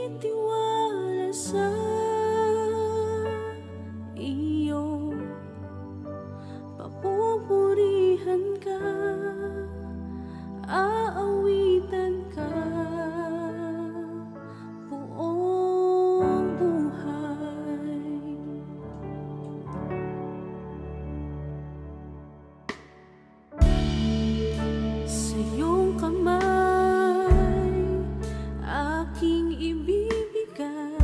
nagtitiwala sa iyo. Papupurihan ka, aawitan ka buong buhay. Sa iyong kamay aking ibibigay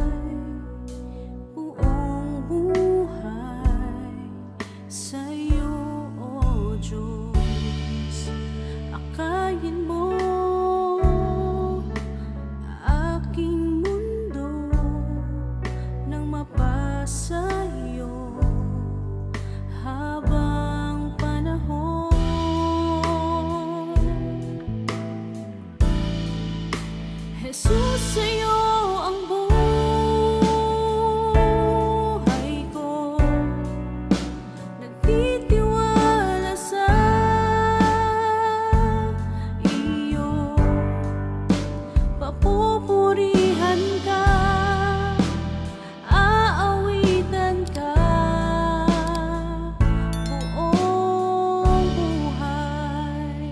buong buhay. Sa iyo, O Diyos, akayin mo aking mundo nang mapasa iyo habang panahon. Jesus, sa'yo ang buhay ko, nagtitiwala sa iyo. Papupurihan ka, aawitan ka buong buhay.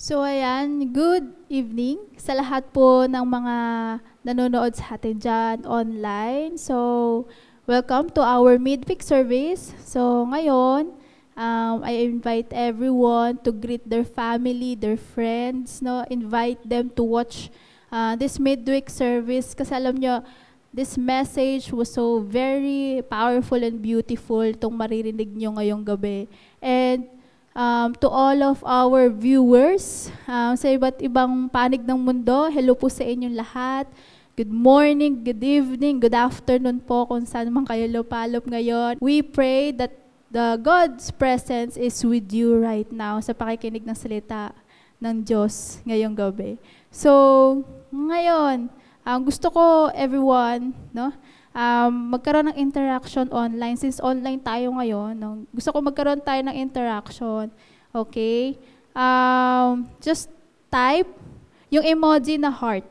So ayan, good evening sa lahat po ng mga nanonood sa atin dyan online. So, welcome to our midweek service. So ngayon, I invite everyone to greet their family, their friends, no? Invite them to watch this midweek service kasi alam nyo, this message was so very powerful and beautiful itong maririnig nyo ngayong gabi. And to all of our viewers sa iba't ibang panig ng mundo, hello po sa inyong lahat. Good morning, good evening, good afternoon po kung saan man kayo lupalop ngayon. We pray that the God's presence is with you right now sa pakikinig ng salita ng Diyos ngayong gabi. So, ngayon, gusto ko everyone, no? Magkaroon ng interaction online. Since online tayo ngayon, no? Gusto ko magkaroon tayo ng interaction. Okay? Just type yung emoji na heart.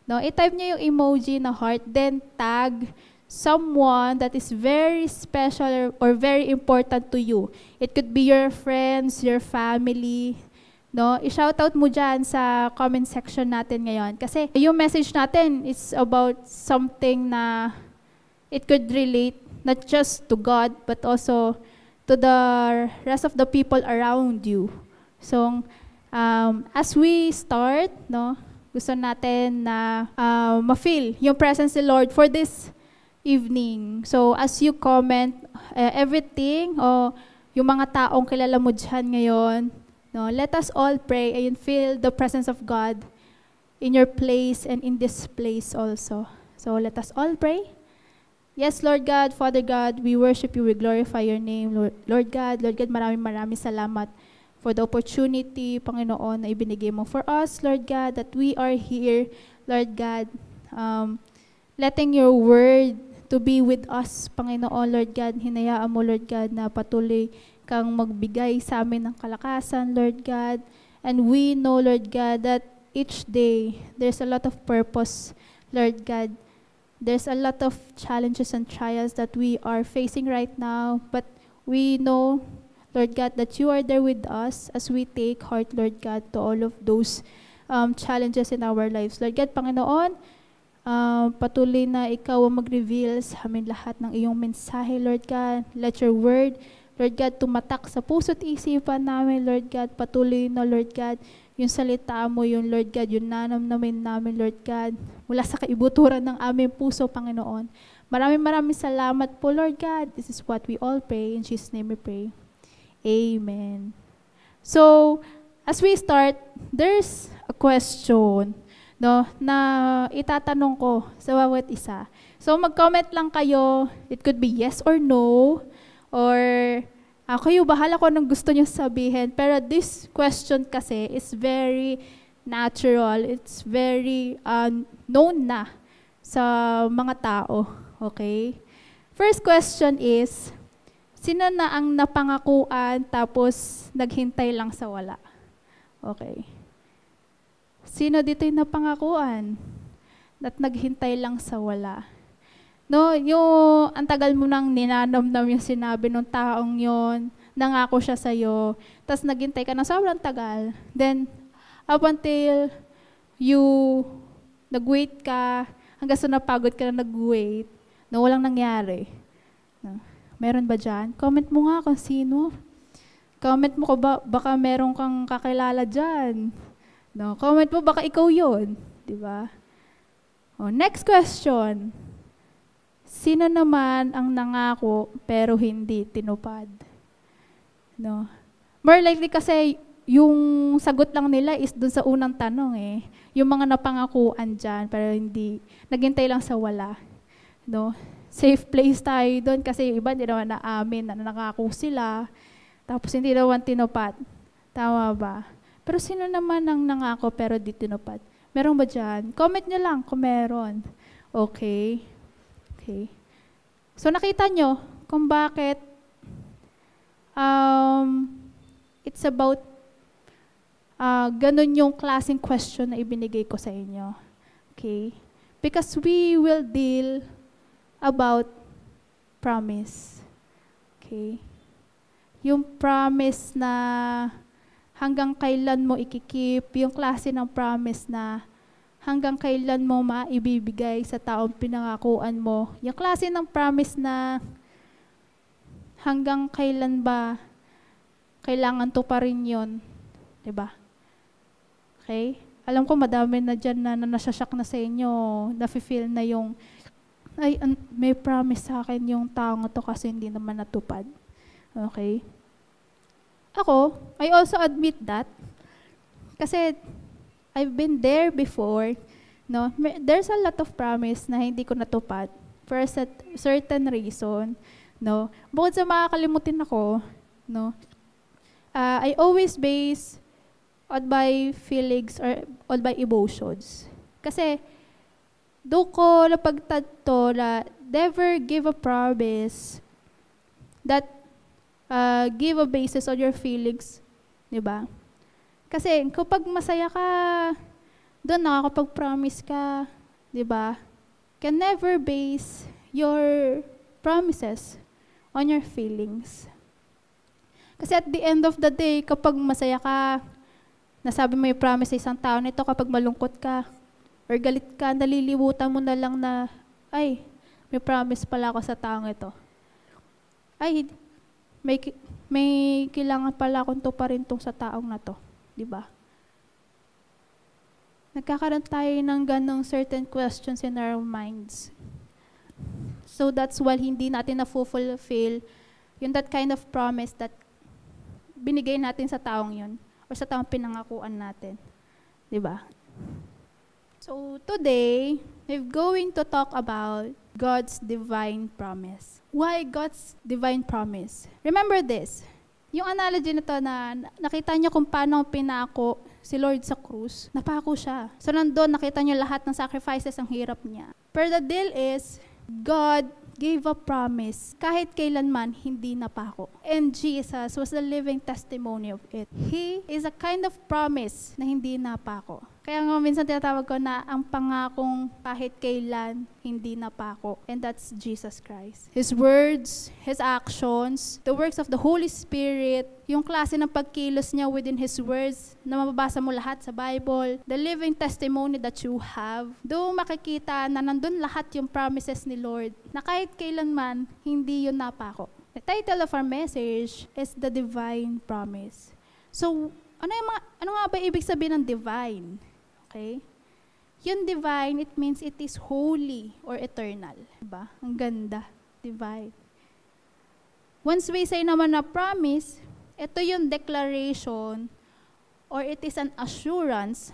No? I-type niyo yung emoji na heart, then tag someone that is very special or very important to you. It could be your friends, your family. No? I-shoutout mo dyan sa comment section natin ngayon. Kasi yung message natin is about something na it could relate not just to God, but also to the rest of the people around you. So, as we start, no, gusto natin na ma-feel yung presence of the Lord for this evening. So, as you comment everything, o yung mga taong kilala mo dyan ngayon, no, let us all pray and feel the presence of God in your place and in this place also. So, let us all pray. Yes, Lord God, Father God, we worship you, we glorify your name, Lord God, maraming salamat for the opportunity, Panginoon, na ibinigay mo for us, Lord God, that we are here, Lord God, letting your word to be with us, Panginoon, Lord God, hinayaan mo, Lord God, na patuloy kang magbigay sa amin ng kalakasan, Lord God, and we know, Lord God, that each day, there's a lot of purpose, Lord God. There's a lot of challenges and trials that we are facing right now, but we know, Lord God, that you are there with us as we take heart, Lord God, to all of those challenges in our lives. Lord God, Panginoon, patuloy na ikaw ang mag-reveal sa amin lahat ng iyong mensahe, Lord God. Let your word, Lord God, tumatak sa puso't isipan namin, Lord God. Patuloy na, Lord God, yung salita mo, yung Lord God, yung nanamnamin namin, Lord God, mula sa kaibuturan ng aming puso, Panginoon. Maraming salamat po, Lord God. This is what we all pray. In Jesus' name we pray. Amen. So, as we start, there's a question, no, na itatanong ko sa bawat isa. So, mag-comment lang kayo. It could be yes or no, or kayo bahala ko anong gusto nyo sabihin. Pero this question kasi is very natural. It's very known na sa mga tao. Okay? First question is, sino na ang napangakuan tapos naghintay lang sa wala? Okay. Sino dito yung napangakuan at naghintay lang sa wala? No, yung ang tagal mo nang ninanamnam yung sinabi ng taong yon, nangako siya sa'yo, tapos naghintay ka ng sobrang tagal. Then, up until you nag-wait ka, hanggang sa napagod ka na nag-wait, no, walang nangyari. No. Meron ba dyan? Comment mo nga kung sino. Comment mo ko ba, baka meron kang kakilala dyan. No, comment mo, baka ikaw yun. Diba? Oh, next question. Sino naman ang nangako pero hindi tinupad? No. More likely kasi yung sagot lang nila is dun sa unang tanong eh. Yung mga napangakuan dyan pero hindi, naghintay lang sa wala. No. Safe place tayo doon kasi iba hindi naman naamin na nangako sila tapos hindi naman tinupad. Tama ba? Pero sino naman ang nangako pero di tinupad? Meron ba dyan? Comment nyo lang kung meron. Okay. Okay. So nakita nyo kung bakit it's about ganun yung klaseng question na ibinigay ko sa inyo. Okay? Because we will deal about promise. Okay? Yung promise na hanggang kailan mo ikikip, yung klase ng promise na hanggang kailan mo maibibigay sa taong pinangakuan mo. Yung klase ng promise na hanggang kailan ba kailangan tuparin yun. Diba? Okay? Alam ko madami na dyan na nasasyak na sa inyo, nafe-feel na yung, ay, may promise sa akin yung taong to kasi hindi naman natupad. Okay? Ako, I also admit that. Kasi I've been there before. No? There's a lot of promise na hindi ko natupad for a certain reason. No? Bukod sa makakalimutin ako, no? I always base on by feelings or on by emotions. Kasi doon ko napagtanto na never give a promise that give a basis on your feelings. Diba? Kasi kapag masaya ka, doon nakakapag-promise ka. Diba? Can never base your promises on your feelings. Kasi at the end of the day, kapag masaya ka, nasabi mo yung promise sa isang tao nito, kapag malungkot ka, or galit ka, nalilimutan mo na lang na, ay, may promise pala ako sa taong ito. Ay, may kailangan pala akong tuparin tong sa taong na to. Diba? Nagkakaroon tayo ng ganong certain questions in our minds. So that's why hindi natin na-fulfill yung that kind of promise that binigay natin sa taong yun o sa taong pinangakuan natin. Diba? So today, we're going to talk about God's divine promise. Why God's divine promise? Remember this. Yung analogy na to na nakita niyo kung paano pinako si Lord sa krus, napako siya. So nandun, nakita niyo lahat ng sacrifices, ang hirap niya. But the deal is, God gave a promise kahit kailanman hindi napako. And Jesus was the living testimony of it. He is a kind of promise na hindi napako. Kaya nga minsan tinatawag ko na ang pangakong kahit kailan hindi napako. And that's Jesus Christ. His words, His actions, the works of the Holy Spirit, yung klase ng pagkilos niya within His words na mababasa mo lahat sa Bible, the living testimony that you have, doon makikita na nandun lahat yung promises ni Lord na kahit kailanman hindi yun napako. The title of our message is The Divine Promise. So, ano nga ba ibig sabihin ng divine? Okay? Yung divine, it means it is holy or eternal. Diba? Ang ganda. Divine. Once we say naman na promise, ito yung declaration or it is an assurance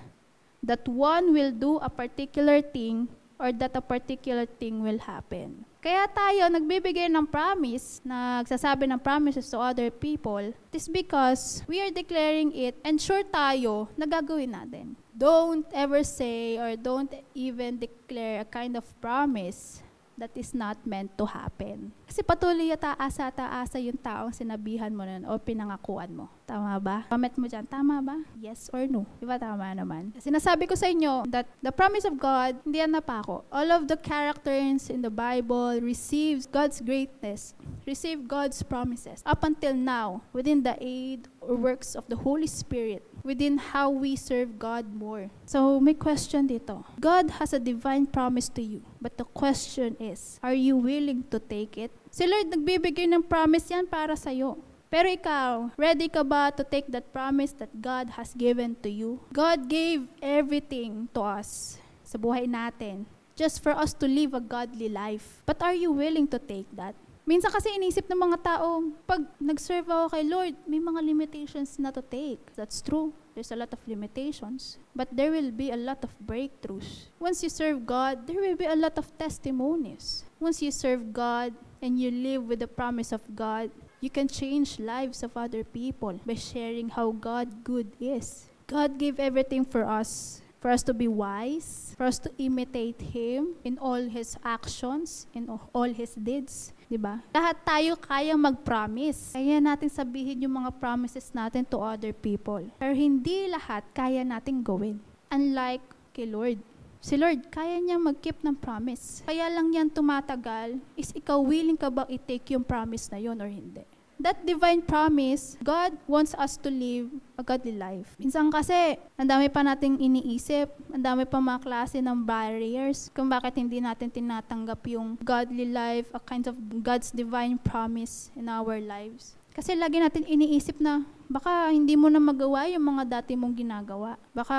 that one will do a particular thing or that a particular thing will happen. Kaya tayo nagbibigay ng promise, nagsasabi ng promises to other people, it is because we are declaring it and sure tayo na gagawin natin. Don't ever say or don't even declare a kind of promise that is not meant to happen. Kasi patuloy at taasa yung taong sinabihan mo nun o pinangakuan mo. Tama ba? Comment mo dyan, tama ba? Yes or no? Diba tama naman? Sinasabi ko sa inyo that the promise of God, hindi yan napako. All of the characters in the Bible receives God's greatness, receive God's promises. Up until now, within the aid or works of the Holy Spirit, within how we serve God more. So, may question dito. God has a divine promise to you, but the question is, are you willing to take it? Si Lord nagbibigay ng promise yan para sa'yo. Pero ikaw, ready ka ba to take that promise that God has given to you? God gave everything to us sa buhay natin just for us to live a godly life. But are you willing to take that? Minsan kasi inisip ng mga tao, pag nag-serve ako kay Lord, may mga limitations na to take. That's true. There's a lot of limitations. But there will be a lot of breakthroughs. Once you serve God, there will be a lot of testimonies. Once you serve God and you live with the promise of God, you can change lives of other people by sharing how God good is. God gave everything for us to be wise, for us to imitate Him in all His actions, in all His deeds. Diba? Lahat tayo kayang mag-promise. Kaya natin sabihin yung mga promises natin to other people. Pero hindi lahat kaya natin gawin. Unlike kay Lord. Si Lord, kaya niya mag-keep ng promise. Kaya lang yan tumatagal, is ikaw willing ka ba i-take yung promise na yon or hindi? that divine promise, God wants us to live a godly life. Minsan kasi, ang dami pa nating iniisip, ang dami pa mga klase ng barriers kung bakit hindi natin tinatanggap yung godly life, a kind of God's divine promise in our lives. Kasi lagi natin iniisip na baka hindi mo na magawa yung mga dati mong ginagawa. Baka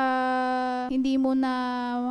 hindi mo na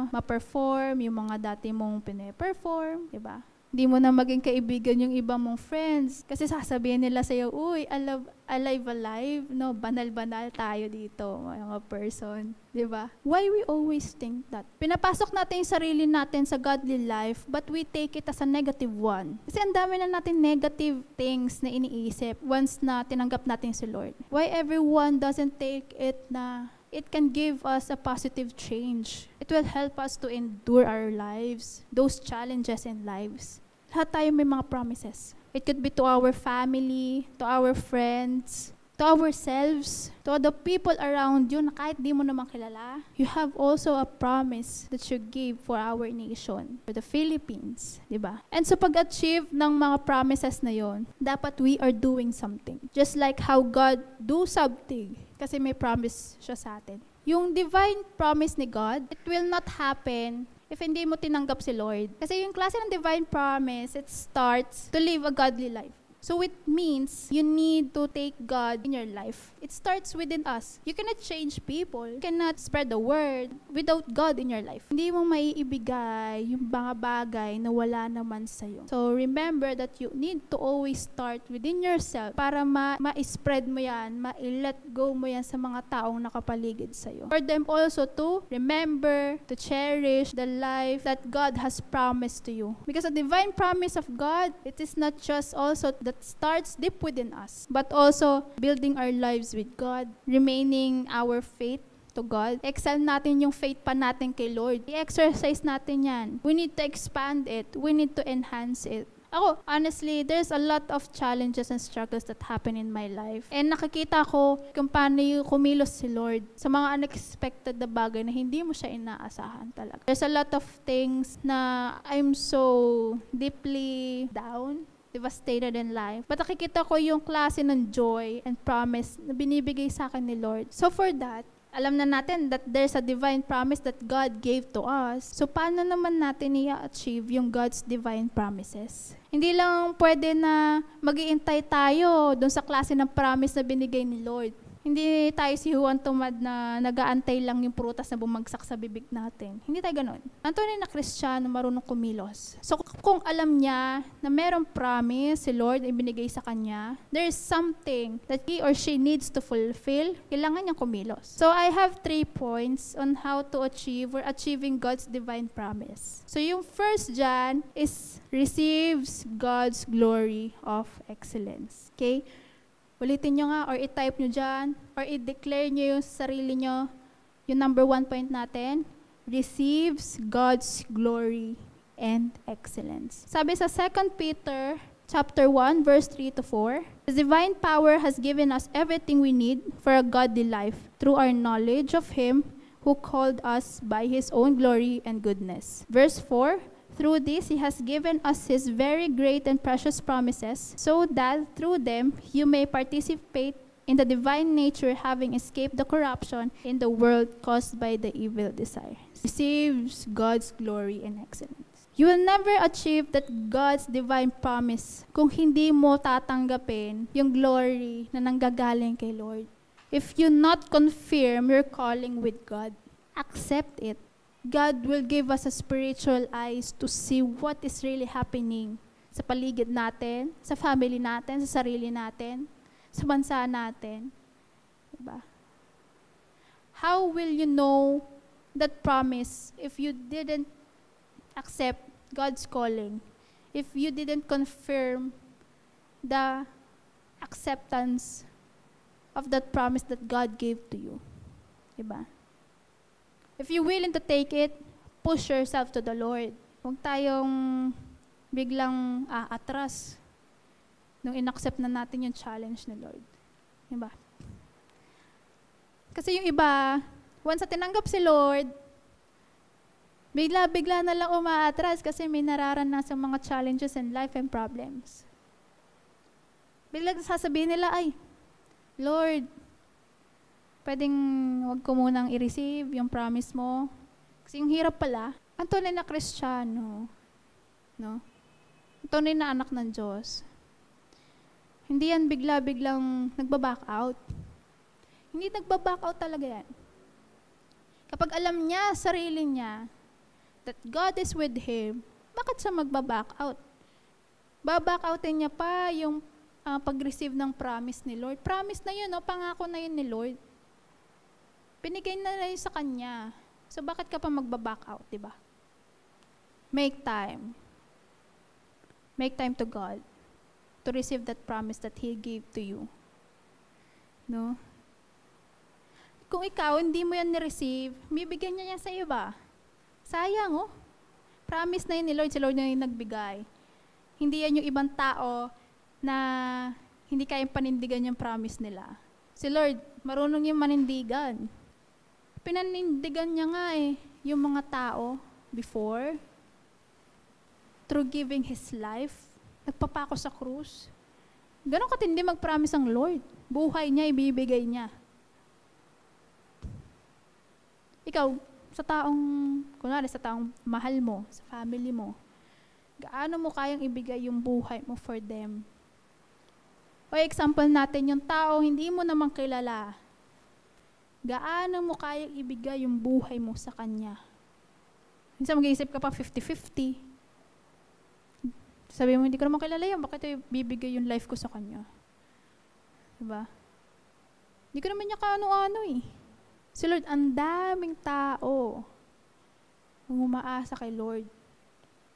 ma-perform yung mga dati mong pine-perform, diba? Hindi mo na maging kaibigan yung iba mong friends. Kasi sasabihin nila sa'yo, uy, alive, no? Banal-banal tayo dito, mga person. Diba? Why we always think that? Pinapasok natin yung sarili natin sa godly life, but we take it as a negative one. Kasi ang dami na natin negative things na iniisip once na tinanggap natin si Lord. Why everyone doesn't take it na it can give us a positive change. It will help us to endure our lives, those challenges in lives. Lahat tayo may mga promises. It could be to our family, to our friends, to ourselves, to the people around you na kahit di mo naman kilala. You have also a promise that you give for our nation, for the Philippines, di ba? And so pag-achieve ng mga promises na yon, dapat we are doing something. Just like how God do something, kasi may promise siya sa atin. Yung divine promise ni God, it will not happen if hindi mo tinanggap si Lord. Kasi yung klase ng divine promise, it starts to live a godly life. So it means you need to take God in your life. It starts within us. You cannot change people. You cannot spread the word without God in your life. Hindi mo maiibigay yung mga bagay na wala naman sa'yo. So remember that you need to always start within yourself para ma-spread mo yan, ma-let go mo yan sa mga taong nakapaligid sa'yo. For them also to remember, to cherish the life that God has promised to you. Because the divine promise of God, it is not just also that starts deep within us, but also building our lives with God, remaining our faith to God. Excel natin yung faith pa natin kay Lord. I-exercise natin yan. We need to expand it. We need to enhance it. Ako, honestly, there's a lot of challenges and struggles that happen in my life. And nakikita ko kung paano yung kumilos si Lord sa mga unexpected na bagay na hindi mo siya inaasahan talaga. There's a lot of things na I'm so deeply down, devastated in life. But nakikita ko yung klase ng joy and promise na binibigay sa akin ni Lord. So for that, alam na natin that there's a divine promise that God gave to us. So paano naman natin i-achieve yung God's divine promises? Hindi lang pwede na mag-iintay tayo dun sa klase ng promise na binigay ni Lord. Hindi tayo si Juan Tumad na nag-aantay lang yung prutas na bumagsak sa bibig natin. Hindi tayo ganun. Tunay na Kristiyano, marunong kumilos. So kung alam niya na merong promise si Lord ay binigay sa kanya, there is something that he or she needs to fulfill, kailangan niyang kumilos. So I have 3 points on how to achieve or achieving God's divine promise. So yung first dyan is receives God's glory of excellence. Okay? Ulitin nyo nga, or i-type nyo dyan, or i-declare nyo yung sarili nyo. Yung number 1 point natin, receives God's glory and excellence. Sabi sa 2 Peter chapter 1, verse 3 to 4, His divine power has given us everything we need for a godly life through our knowledge of Him who called us by His own glory and goodness. Verse 4, Through this, He has given us His very great and precious promises, so that through them you may participate in the divine nature, having escaped the corruption in the world caused by the evil desires. Receives God's glory and excellence. You will never achieve that God's divine promise kung hindi mo tatanggapin yung glory na nanggagaling kay Lord. If you not confirm your calling with God, accept it. God will give us a spiritual eyes to see what is really happening sa paligid natin, sa family natin, sa sarili natin, sa bansa natin. Diba? How will you know that promise if you didn't accept God's calling? If you didn't confirm the acceptance of that promise that God gave to you? Diba? If you're willing to take it, push yourself to the Lord. Huwag tayong biglang atras nung inaccept na natin yung challenge ni Lord. Diba? Kasi yung iba, once na tinanggap si Lord, bigla na lang umaatras kasi may nararanasan mga challenges in life and problems. Biglang sasabihin nila, ay, Lord, pwedeng wag ko munang i-receive yung promise mo. Kasi yung hirap pala, ang tunay na Kristiyano, no? Ang tunay na anak ng Diyos. Hindi yan bigla-biglang nagbaback out. Hindi nagbaback out talaga yan. Kapag alam niya, sarili niya, that God is with him, bakit siya magbaback out? Baback outin niya pa yung pag-receive ng promise ni Lord. Promise na yun, no? Pangako na yun ni Lord. Binigay na yun sa kanya. So, bakit ka pa magbaback out, di ba? Make time. Make time to God to receive that promise that He gave to you. No? Kung ikaw, hindi mo yan ni-receive, bibigyan niya yan sa iba. Sayang, oh. Promise na yun ni Lord, si Lord na yung nagbigay. Hindi yan yung ibang tao na hindi kayang panindigan yung promise nila. Si Lord, marunong yung manindigan. Pinanindigan niya nga yung mga tao before, through giving His life, nagpapako sa krus. Ganon katindi mag-promise ang Lord. Buhay niya, ibibigay niya. Ikaw, sa taong mahal mo, sa family mo, gaano mo kayang ibigay yung buhay mo for them? O example natin, yung tao hindi mo naman kilala, gaano mo kayang ibigay yung buhay mo sa kanya? Minsan mag-iisip ka pa 50-50. Sabi mo, hindi ko naman kilala yan, bakit bibigay yung life ko sa kanya? Diba? Hindi ko naman niya kaano-ano Si Lord, ang daming tao ang umaasa kay Lord.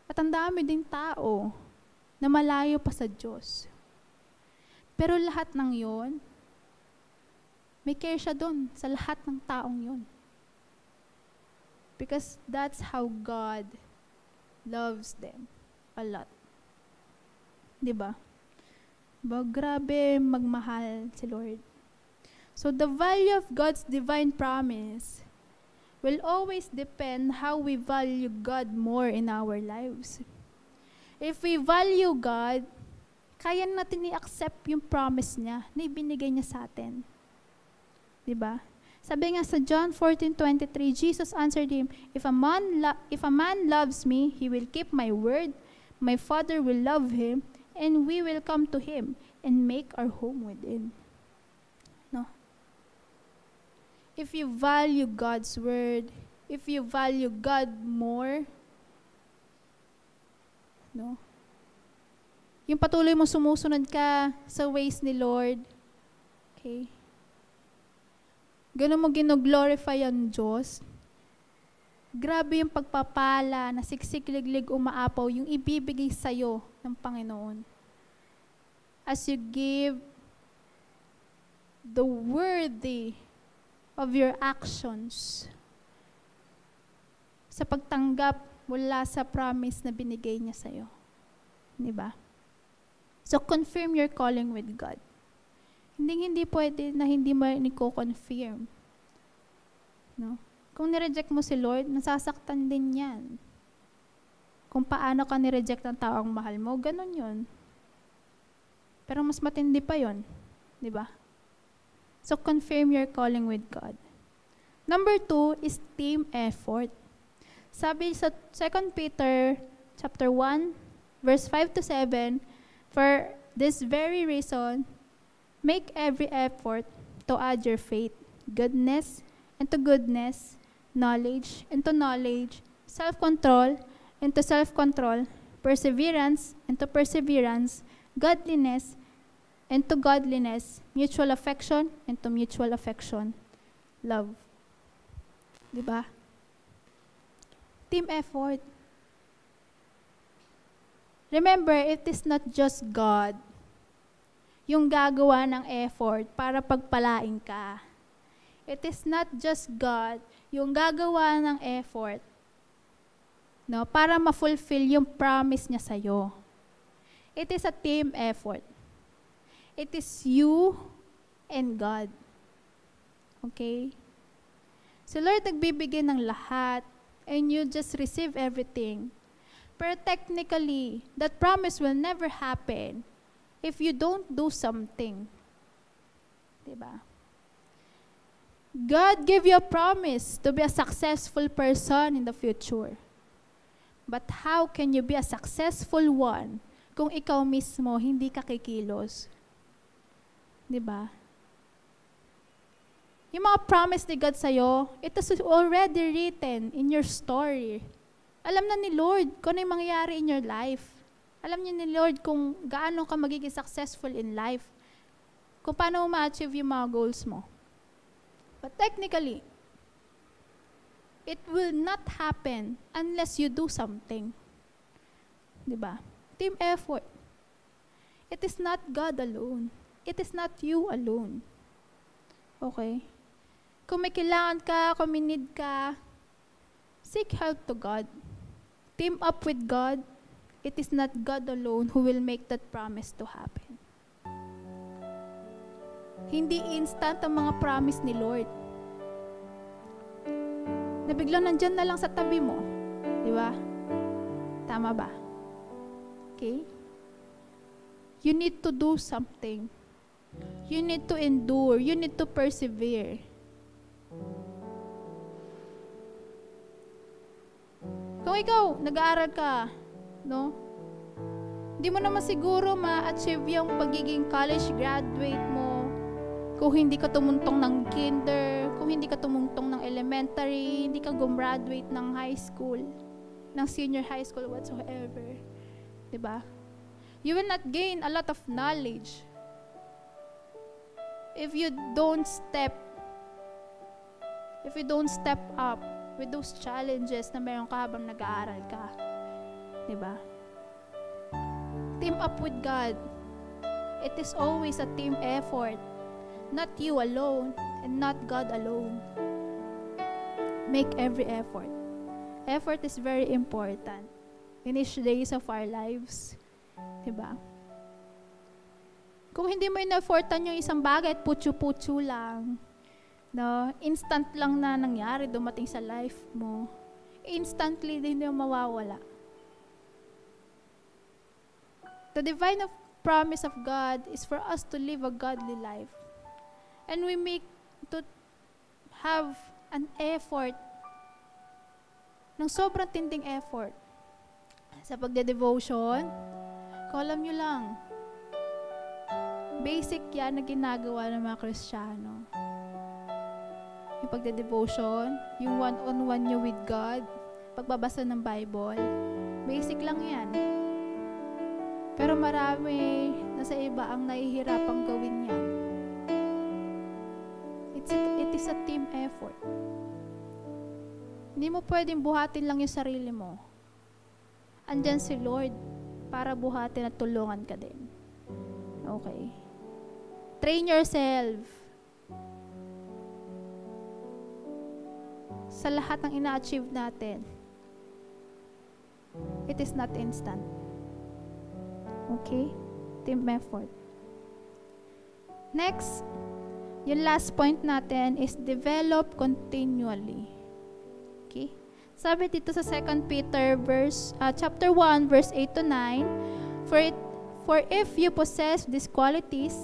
At ang dami ding tao na malayo pa sa Diyos. Pero lahat ng yon, may care siya doon sa lahat ng taong yon. Because that's how God loves them a lot. Diba? Grabe magmahal si Lord. So the value of God's divine promise will always depend how we value God more in our lives. If we value God, kaya natin i-accept yung promise niya na ibinigay niya sa atin. Diba? Sabi nga sa John 14:23, Jesus answered him, If a man loves me, he will keep my word. My Father will love him, and we will come to him and make our home within. No? If you value God's word, if you value God more, no? Yung patuloy mo sumusunod ka sa ways ni Lord, okay? Ganun mo gino-glorify ang Diyos. Grabe yung pagpapala na siksik-liglig umaapaw yung ibibigay sa'yo ng Panginoon. As you give the worthy of your actions sa pagtanggap mula sa promise na binigay niya sa'yo. Diba? So, confirm your calling with God. Hindi pwede na hindi mo niko-confirm. No? Kung nireject mo si Lord, nasasaktan din yan. Kung paano ka nireject ng taong mahal mo, ganun yun. Pero mas matindi pa yun. Diba? So, confirm your calling with God. Number 2 is team effort. Sabi sa 2 Peter chapter 1, verse 5-7, For this very reason, make every effort to add your faith, goodness, and to goodness, knowledge, and to knowledge, self-control, and to self-control, perseverance, and to perseverance, godliness, and to godliness, mutual affection, and to mutual affection, love. Diba? Team effort. Remember, it is not just God yung gagawa ng effort para pagpalain ka. It is not just God yung gagawa ng effort, no, para ma-fulfill yung promise niya sa'yo. It is a team effort. It is you and God. Okay? So Lord, nagbibigay ng lahat and you just receive everything. Pero technically, that promise will never happen if you don't do something. Diba? God gave you a promise to be a successful person in the future. But how can you be a successful one kung ikaw mismo hindi ka kikilos? Diba? Yung mga promise ni God sa'yo, it is already written in your story. Alam na ni Lord kung ano yung mangyayari in your life. Alam niya ni Lord kung gaano ka magiging successful in life. Kung paano mo ma-achieve yung mga goals mo. But technically, it will not happen unless you do something. Diba? Team effort. It is not God alone. It is not you alone. Okay? Kung may kailangan ka, kung may need ka, seek help to God. Team up with God. It is not God alone who will make that promise to happen. Hindi instant ang mga promise ni Lord. Na biglang nandyan na lang sa tabi mo. Di ba? Tama ba? Okay? You need to do something. You need to endure. You need to persevere. Kung ikaw, nag-aaral ka, no? Hindi mo naman siguro ma-achieve yung pagiging college graduate mo kung hindi ka tumuntong ng kinder, kung hindi ka tumuntong ng elementary, hindi ka gumraduate ng high school, ng senior high school, whatsoever. Diba? You will not gain a lot of knowledge if you don't step up with those challenges na meron ka habang nag-aaral ka. Diba? Team up with God. It is always a team effort. Not you alone and not God alone. Make every effort. Effort is very important in each days of our lives. Diba? Kung hindi mo in-effortan yung isang bagay at putyo-putyo lang, no, instant lang na nangyari, dumating sa life mo, instantly din yung mawawala. The divine promise of God is for us to live a godly life. And we make to have an effort, ng sobrang tinding effort. Sa pagde-devotion, kung alam nyo lang, basic yan na ginagawa ng mga Kristiyano. Yung pagde-devotion, yung one-on-one nyo with God, pagbabasa ng Bible, basic lang yan. Pero marami na sa iba ang nahihirapang gawin yan. It is a team effort. Hindi mo pwedeng buhatin lang yung sarili mo. Andyan si Lord para buhatin at tulungan ka din. Okay. Train yourself. Sa lahat ng ina-achieve natin, it is not instant. Okay? Team effort. Next, yung last point natin is develop continually. Okay? Sabi dito sa 2 Peter chapter 1 verse 8 to 9, for if you possess these qualities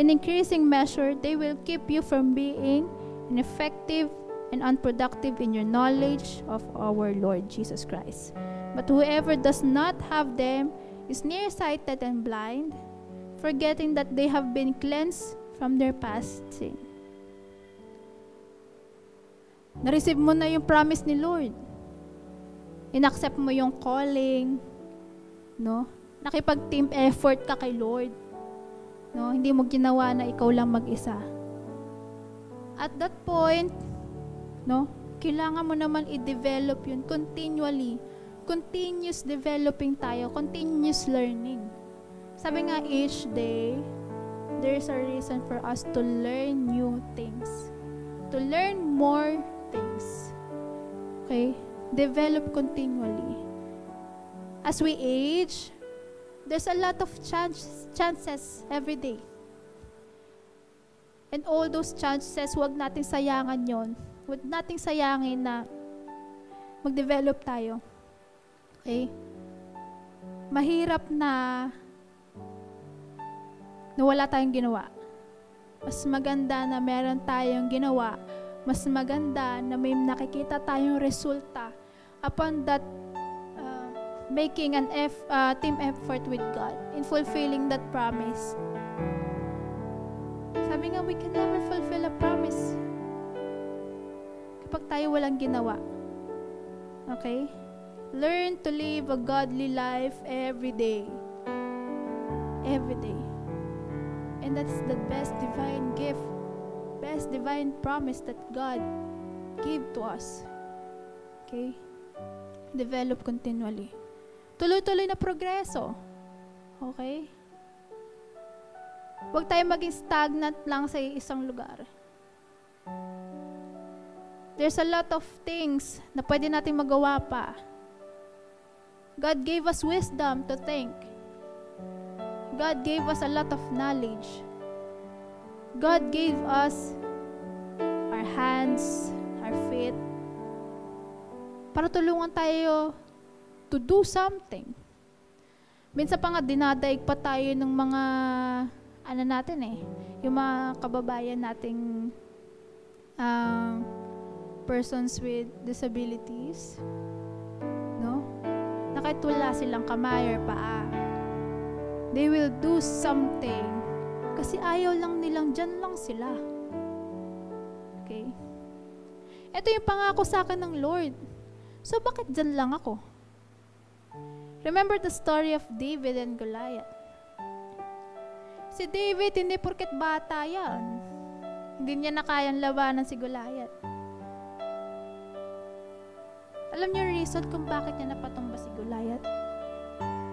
in increasing measure, they will keep you from being ineffective and unproductive in your knowledge of our Lord Jesus Christ. But whoever does not have them is nearsighted and blind, forgetting that they have been cleansed from their past sin. Na-receive mo na yung promise ni Lord. In-accept mo yung calling, no? Nakipag-team effort ka kay Lord. No? Hindi mo ginawa na ikaw lang mag-isa. At that point, no? Kailangan mo naman i-develop yun continually. Continuous developing tayo, continuous learning. Sabi nga, each day, there is a reason for us to learn new things. To learn more things. Okay? Develop continually. As we age, there's a lot of chances every day. And all those chances, huwag nating sayangan yon. Huwag nating sayangin na mag-develop tayo. Okay? Mahirap na na wala tayong ginawa. Mas maganda na meron tayong ginawa. Mas maganda na may nakikita tayong resulta upon that making an team effort with God in fulfilling that promise. Sabi nga, we can never fulfill a promise kapag tayo walang ginawa. Okay? Learn to live a godly life every day. Every day. And that's the best divine gift, best divine promise that God gave to us. Okay? Develop continually. Tuloy-tuloy na progreso. Okay? Huwag tayo maging stagnant lang sa isang lugar. There's a lot of things na pwede natin magawa pa. God gave us wisdom to think. God gave us a lot of knowledge. God gave us our hands, our feet, para tulungan tayo to do something. Minsan pa nga dinadaig pa tayo ng mga yung mga kababayan nating persons with disabilities, no? Na kahit wala silang kamay or paa, they will do something kasi ayaw lang nilang dyan lang sila. Okay? Ito yung pangako sa akin ng Lord. So, bakit dyan lang ako? Remember the story of David and Goliath. Si David, hindi porket bata yan. Hindi niya na kayang labanan si Goliath. Alam niyo yung reason kung bakit niya napatumba si Goliath?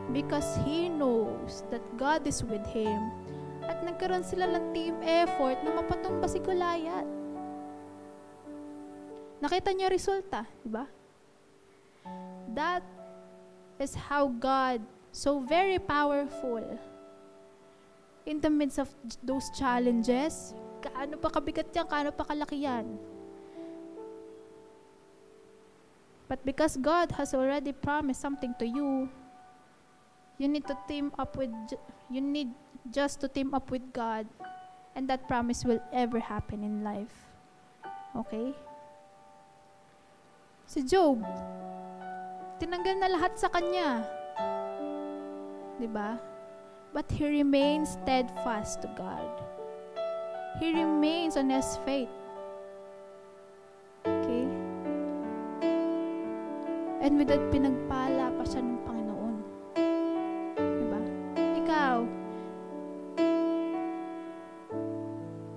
Because he knows that God is with him. At nagkaroon sila ng team effort na mapatumba si Goliath. Nakita niyo resulta, di ba? That is how God, so very powerful, in the midst of those challenges, kaano pa kabigat yan, kaano pa kalaki yan. But because God has already promised something to you, you need just to team up with God, and that promise will ever happen in life. Okay? Si Job, tinanggal na lahat sa kanya. Diba? But he remains steadfast to God. He remains on his faith. Okay? And with that, pinagpala pa siya ng Panginoon. Diba? Ikaw,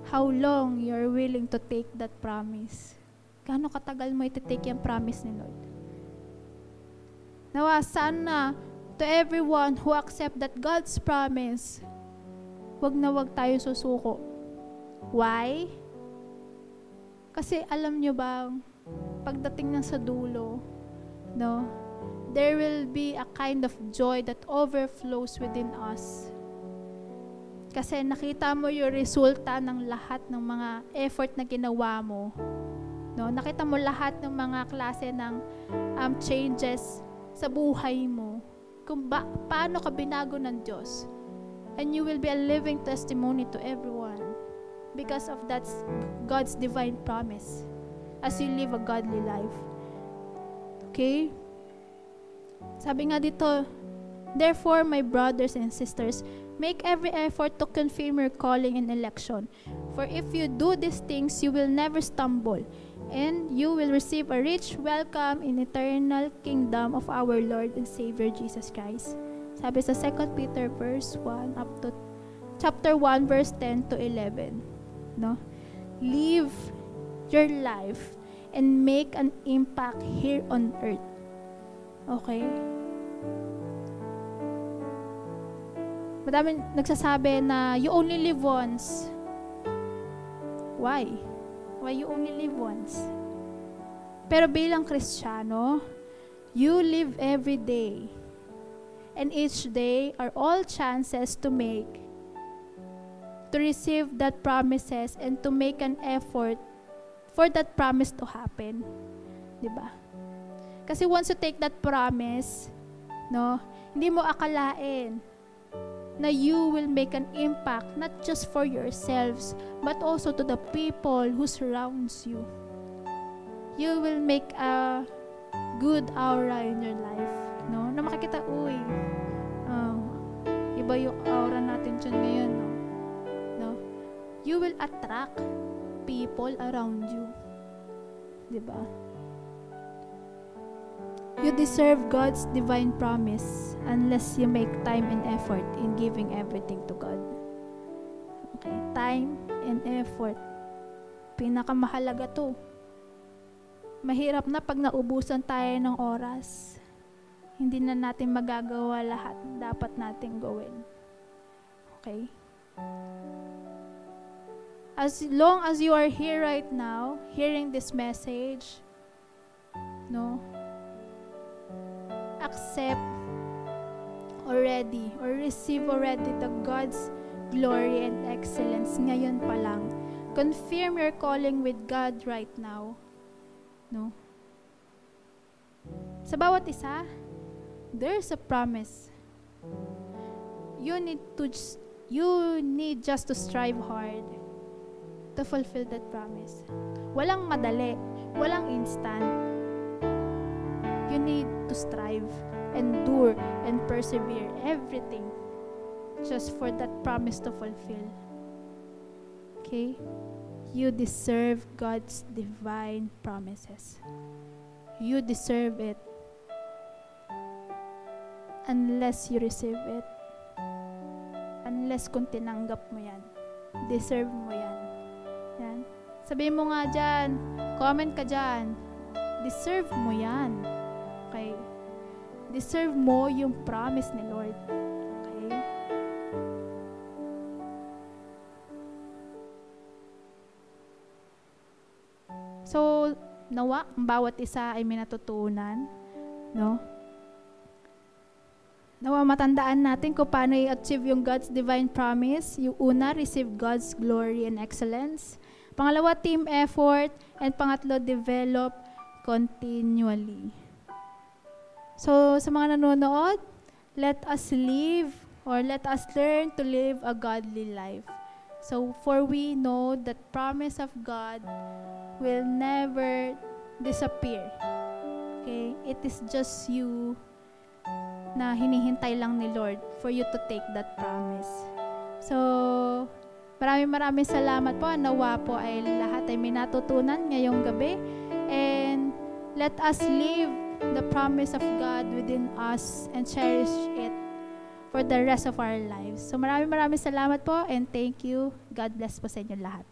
how long you're willing to take that promise? Gaano katagal mo iti-take yung promise ni Lord? Nawa, sana to everyone who accept that God's promise, wag na wag tayo susuko. Why? Kasi alam nyo ba, pagdating ng sa dulo, no, there will be a kind of joy that overflows within us. Kasi nakita mo yung resulta ng lahat ng mga effort na ginawa mo. No, nakita mo lahat ng mga klase ng changes sa buhay mo. Kung paano ka binago ng Diyos. And you will be a living testimony to everyone because of that God's divine promise as you live a godly life. Okay? Sabi nga dito, therefore, my brothers and sisters, make every effort to confirm your calling and election. For if you do these things, you will never stumble, and you will receive a rich welcome in eternal kingdom of our Lord and Savior Jesus Christ. Sabi sa 2 Peter verse 1 up to chapter 1 verse 10 to 11. No? Live your life and make an impact here on earth. Okay? Madaming nagsasabi na you only live once. Why? Why you only live once? Pero bilang Kristiyano, you live every day. And each day are all chances to receive that promises and to make an effort for that promise to happen. Diba? Kasi once you take that promise, no, hindi mo akalain na you will make an impact not just for yourselves but also to the people who surrounds you. You will make a good aura in your life, no? Na makikita, uy, iba yung aura natin dyan ngayon, no? No? You will attract people around you. Diba? You deserve God's divine promise unless you make time and effort in giving everything to God. Okay? Time and effort. Pinakamahalaga to. Mahirap na pag naubusan tayo ng oras. Hindi na natin magagawa lahat dapat natin gawin. Okay? As long as you are here right now, hearing this message, no? Accept already or receive already the God's glory and excellence ngayon pa lang. Confirm your calling with God right now. No? Sa bawat isa, there's a promise. You need just to strive hard to fulfill that promise. Walang madali, walang instant. You need to strive, endure, and persevere everything just for that promise to fulfill. Okay? You deserve God's divine promises. You deserve it. Unless you receive it. Unless kung tinanggap mo yan. Deserve mo yan. Yan. Sabihin mo nga dyan, comment ka dyan, deserve mo yan. Okay? Deserve mo yung promise ni Lord. Okay? So, nawa, ang bawat isa ay may natutunan. No? Nawa, matandaan natin kung paano i-achieve yung God's divine promise. Yung una, receive God's glory and excellence. Pangalawa, team effort. And pangatlo, develop continually. So, sa mga nanonood, let us live or let us learn to live a godly life. So, for we know that promise of God will never disappear. Okay? It is just you na hinihintay lang ni Lord for you to take that promise. So, maraming salamat po. Nawa po ay lahat ay may natutunan ngayong gabi. And let us live the promise of God within us and cherish it for the rest of our lives. So maraming salamat po and thank you. God bless po sa inyo lahat.